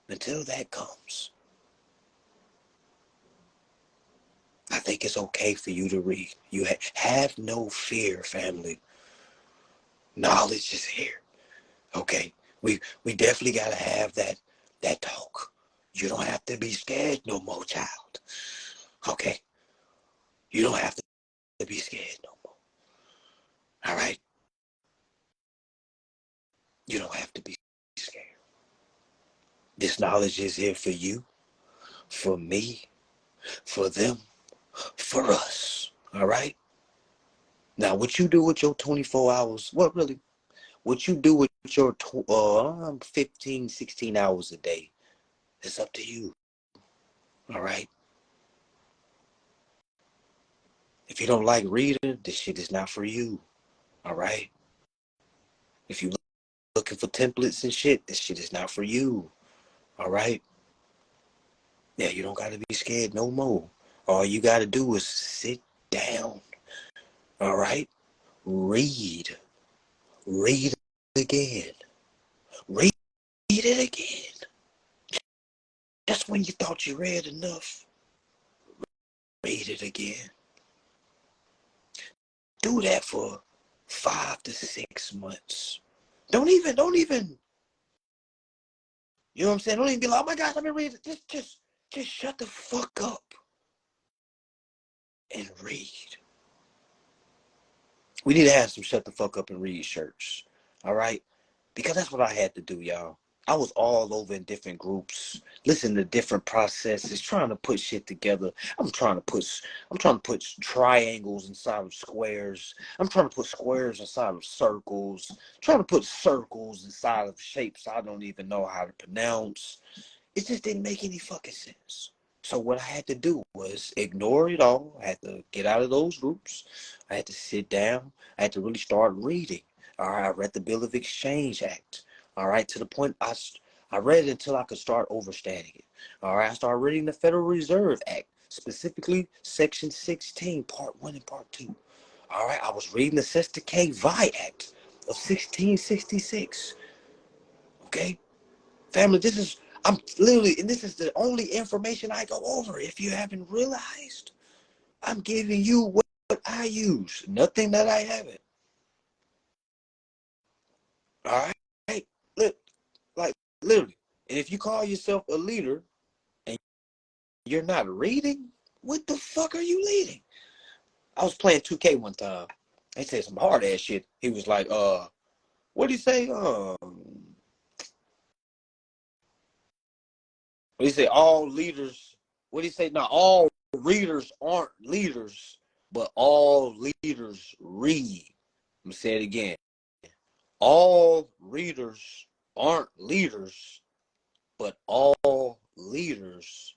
S5: until that comes, I think it's okay for you to read. You have no fear, family. Knowledge is here. Okay, we definitely gotta have that talk. You don't have to be scared no more, child. Okay, you don't have to be scared no more. All right, you don't have to be scared. This knowledge is here for you, for me, for them, for us. All right. Now, what you do with your 24 hours? What you do with your 15, 16 hours a day? It's up to you. All right. If you don't like reading, this shit is not for you. All right. If you look looking for templates and shit, this shit is not for you. All right? Yeah, you don't got to be scared no more. All you got to do is sit down. All right? Read. Read again. Read it again. Just when you thought you read enough, read it again. Do that for 5 to 6 months. Don't even, you know what I'm saying? Don't even be like, oh my gosh, let me read it. Just shut the fuck up and read. We need to have some shut the fuck up and read shirts. All right? Because that's what I had to do, y'all. I was all over in different groups, listening to different processes, trying to put shit together. I'm trying to put triangles inside of squares. I'm trying to put squares inside of circles. I'm trying to put circles inside of shapes I don't even know how to pronounce. It just didn't make any fucking sense. So what I had to do was ignore it all. I had to get out of those groups. I had to sit down. I had to really start reading. All right, I read the Bill of Exchange Act. All right, to the point I read it until I could start understanding it. All right, I started reading the Federal Reserve Act, specifically Section 16, Part 1 and Part 2. All right, I was reading the Sesta-K-Vi Act of 1666. Okay, family, I'm literally, and this is the only information I go over. If you haven't realized, I'm giving you what I use, nothing that I haven't. All right, look, like literally. And if you call yourself a leader and you're not reading, what the fuck are you leading? I was playing 2K one time. They said some hard ass shit. He was like, what did he say? What did he say? All leaders. What did he say? Now all readers aren't leaders, but all leaders read. I'm gonna say it again. All readers aren't leaders, but all leaders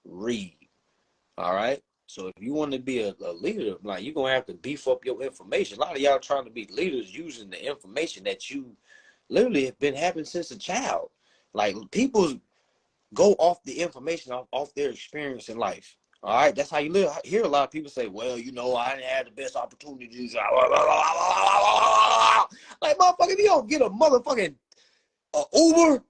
S5: read. All right. So if you want to be a leader, like you're gonna have to beef up your information. A lot of y'all trying to be leaders using the information that you literally have been having since a child. Like people go off the information off their experience in life. All right, that's how you live. I hear a lot of people say, well, you know, I didn't have the best opportunities. Like, motherfucker, if you don't get a motherfucking Uber,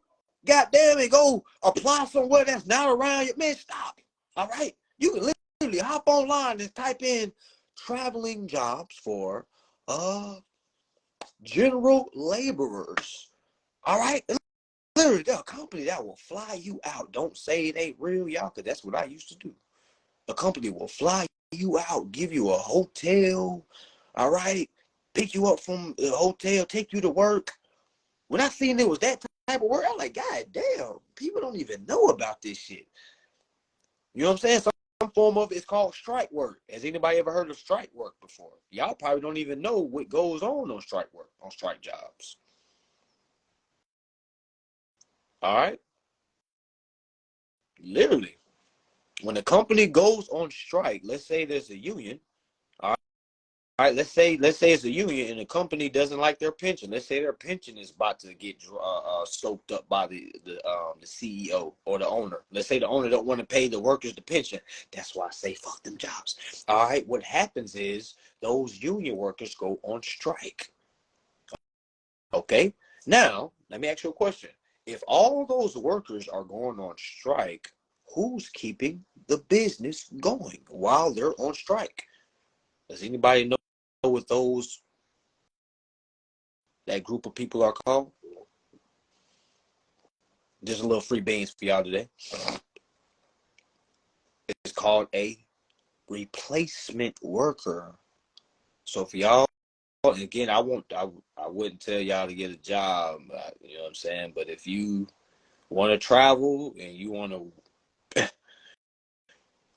S5: goddamn, and go apply somewhere that's not around you, man, stop. All right? You can literally hop online and type in traveling jobs for general laborers. All right? Literally, a company that will fly you out. Don't say it ain't real, y'all, because that's what I used to do. A company will fly you out, give you a hotel, all right, pick you up from the hotel, take you to work. When I seen it was that type of work, I'm like, God damn, people don't even know about this shit. You know what I'm saying? Some form of it's called strike work. Has anybody ever heard of strike work before? Y'all probably don't even know what goes on strike work, on strike jobs. All right? Literally, when a company goes on strike, let's say there's a union. All right, let's say it's a union and the company doesn't like their pension. Let's say their pension is about to get soaked up by the CEO or the owner. Let's say the owner don't want to pay the workers the pension. That's why I say fuck them jobs. All right, what happens is those union workers go on strike. Okay, now let me ask you a question. If all those workers are going on strike, who's keeping the business going while they're on strike? Does anybody know what that group of people are called? Just a little free beans for y'all today. It's called a replacement worker. So for y'all, and again, I wouldn't tell y'all to get a job, you know what I'm saying? But if you want to travel and you want to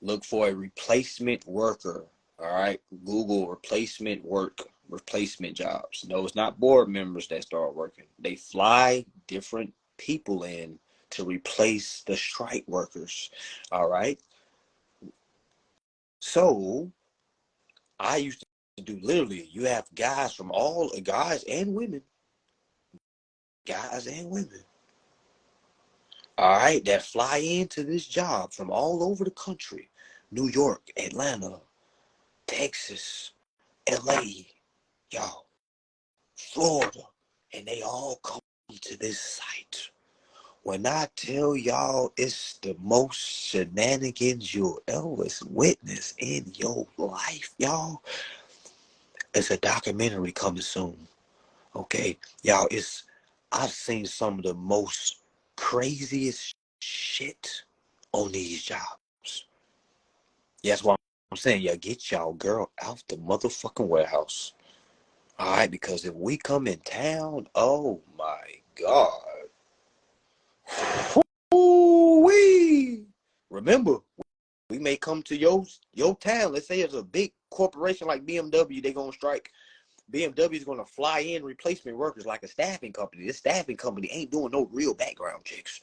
S5: look for a replacement worker, all right, Google replacement jobs. No, it's not board members that start working. They fly different people in to replace the strike workers. All right. So I used to do literally, you have guys and women, guys and women, all right, that fly into this job from all over the country, New York, Atlanta, Texas, LA, y'all, Florida, and they all come to this site. When I tell y'all it's the most shenanigans you'll ever witness in your life, y'all, it's a documentary coming soon. Okay, y'all, I've seen some of the most craziest shit on these jobs. That's why I'm saying, yeah, get y'all girl out the motherfucking warehouse. All right, because if we come in town, oh my God. Ooh-wee. Remember, we may come to your town. Let's say it's a big corporation like BMW, they gonna strike. BMW is gonna fly in replacement workers like a staffing company. This staffing company ain't doing no real background checks.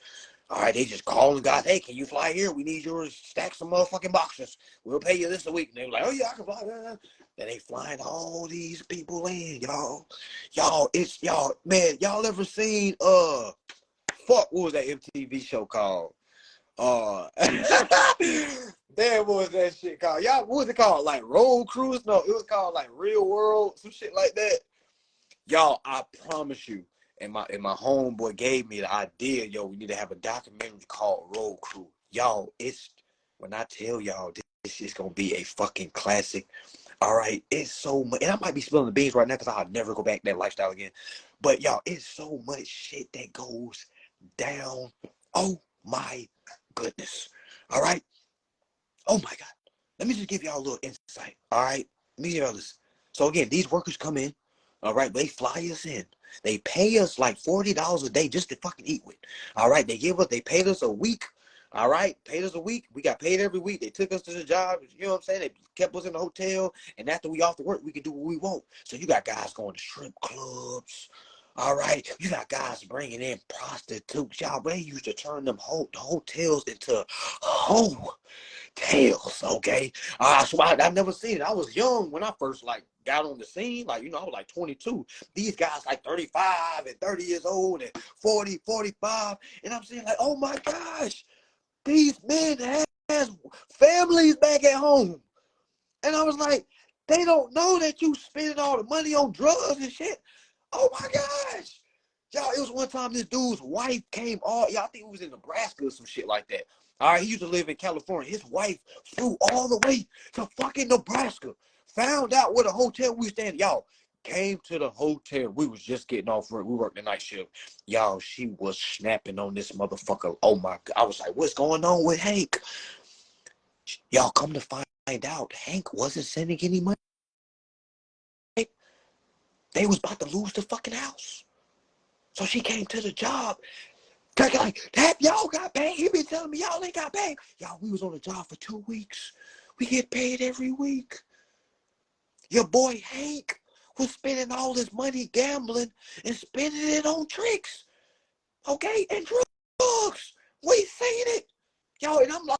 S5: All right, they just calling guys, hey, can you fly here? We need you to stack some motherfucking boxes. We'll pay you this a week. And they're like, oh yeah, I can fly. Then they flying all these people in, y'all. Y'all, man, y'all ever seen what was that MTV show called? Damn, what was that shit called? Y'all, what was it called? Like Road Cruise? No, it was called like Real World, some shit like that. Y'all, I promise you, and my homeboy gave me the idea, yo, we need to have a documentary called Road Crew. Y'all, when I tell y'all this is gonna be a fucking classic. All right, it's so much, and I might be spilling the beans right now because I'll never go back to that lifestyle again. But y'all, it's so much shit that goes down. Oh my goodness. All right. Oh my God. Let me just give y'all a little insight. All right. Let me give y'all this. So again, these workers come in. All right. They fly us in. They pay us like $40 a day just to fucking eat with. All right. They paid us a week. All right. Paid us a week. We got paid every week. They took us to the job. You know what I'm saying? They kept us in the hotel. And after we off to work, we can do what we want. So you got guys going to strip clubs. All right, you got guys bringing in prostitutes. Y'all, they used to turn them hotels into hotels, okay? So I've never seen it. I was young when I first, like, got on the scene. Like, I was like 22. These guys like 35 and 30 years old and 40, 45. And I'm saying, like, oh, my gosh, these men have families back at home. And I was like, they don't know that you spending all the money on drugs and shit. Oh my gosh. Y'all, it was one time this dude's wife came y'all, I think it was in Nebraska or some shit like that. All right, he used to live in California. His wife flew all the way to fucking Nebraska. Found out where the hotel we staying. Y'all, came to the hotel. We was just getting off work. We worked the night shift. Y'all, she was snapping on this motherfucker. Oh my God. I was like, what's going on with Hank? Y'all, come to find out, Hank wasn't sending any money. They was about to lose the fucking house. So she came to the job. Like, that y'all got paid. He been telling me y'all ain't got paid. Y'all, we was on the job for 2 weeks. We get paid every week. Your boy Hank was spending all his money gambling and spending it on tricks. Okay? And drugs. We seen it. Y'all, and I'm like,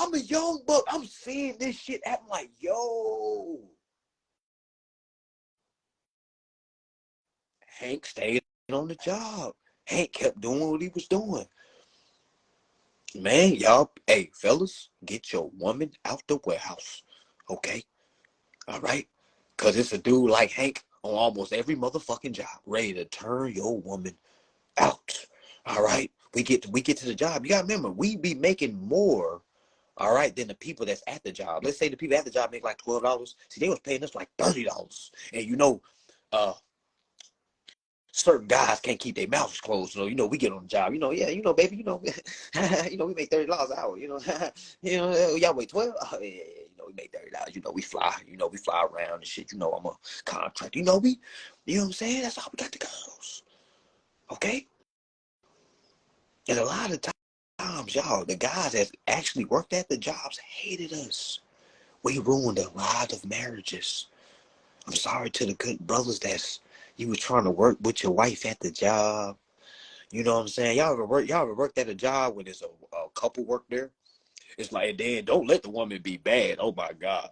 S5: I'm a young buck. I'm seeing this shit. I'm like, yo. Hank stayed on the job. Hank kept doing what he was doing. Man, y'all, hey, fellas, get your woman out the warehouse. Okay? All right? Because it's a dude like Hank on almost every motherfucking job ready to turn your woman out. All right? We get to the job. You got to remember, we be making more, all right, than the people that's at the job. Let's say the people at the job make like $12. See, they was paying us like $30. And uh, certain guys can't keep their mouths closed. So, we get on the job, yeah, baby, we make $30 an hour, y'all wait 12. Oh, yeah, we make $30. We fly, we fly around and shit. I'm a contract, you know what I'm saying? That's how we got the girls. Okay. And a lot of times, y'all, the guys that actually worked at the jobs hated us. We ruined a lot of marriages. I'm sorry to the good brothers you was trying to work with your wife at the job. You know what I'm saying? Y'all ever worked at a job when there's a couple work there? It's like, then don't let the woman be bad. Oh my God.